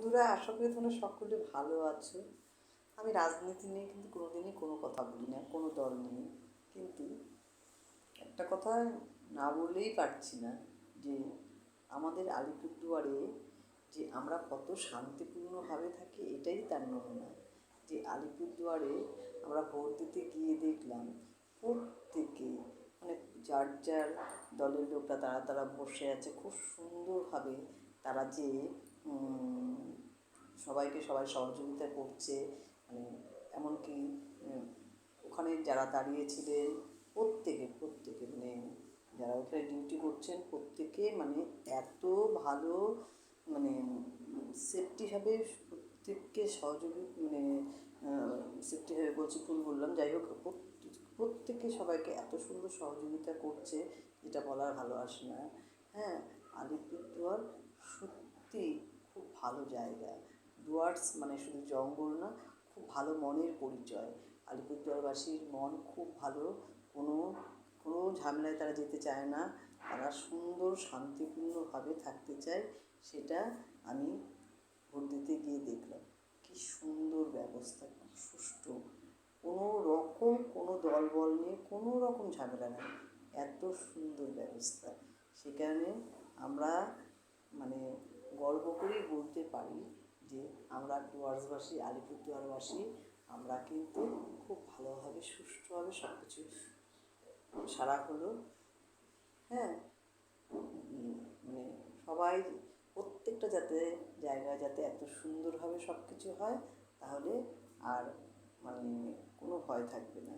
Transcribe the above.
বন্ধুরা, আশা করি তোমরা সকলে ভালো আছো। আমি রাজনীতি নিয়ে কিন্তু কোনোদিনই কোনো কথা বলি না, কোনো দল নিয়ে। কিন্তু একটা কথা না বললেই পারছি না, যে আমাদের আলিপুরদুয়ারে যে আমরা কত শান্তিপূর্ণভাবে থাকি, এটাই তার নমুনা। যে আলিপুরদুয়ারে আমরা ভোট দিতে গিয়ে দেখলাম প্রত্যেকে, মানে যার যার দলের লোকরা তারা তারা বসে আছে খুব সুন্দরভাবে। তারা যে সবাইকে সবাই সহযোগিতা করছে, মানে এমনকি ওখানে যারা দাঁড়িয়েছিলেন প্রত্যেকে মানে যারা ওখানে ডিউটি করছেন প্রত্যেকে মানে এত ভালো, মানে সেফটিভাবে প্রত্যেককে মানে সেফটিভাবে বলছি, ভুল বললাম, যাই হোক প্রত্যেকে সবাইকে এত সুন্দর সহযোগিতা করছে যেটা বলার ভালো আসে না। হ্যাঁ, আলিপুরদুয়ার সত্যি খুব ভালো জায়গা। ডুয়ার্স মানে শুধু জঙ্গল না, খুব ভালো মনের পরিচয়। আলিপুরদুয়ারবাসীর মন খুব ভালো, কোনো কোনো ঝামেলায় তারা যেতে চায় না, তারা সুন্দর শান্তিপূর্ণভাবে থাকতে চায়। সেটা আমি ভোট দিতে গিয়ে দেখলাম। কি সুন্দর ব্যবস্থা, খুব সুষ্ঠু, কোনো রকম কোনো দলবল নিয়ে কোনো রকম ঝামেলা নেই, এত সুন্দর ব্যবস্থা। সেখানে আমরা মানে গর্ব করেই বলতে পারি যে আমরা ডুয়ার্সবাসী, আলিপুরদুয়ারবাসী, আমরা কিন্তু খুব ভালোভাবে সুষ্ঠুভাবে সব কিছু সারা হলো। হ্যাঁ, মানে সবাই প্রত্যেকটা যাতে জায়গায় যাতে এত সুন্দরভাবে সব কিছু হয়, তাহলে আর মানে কোনো ভয় থাকবে না।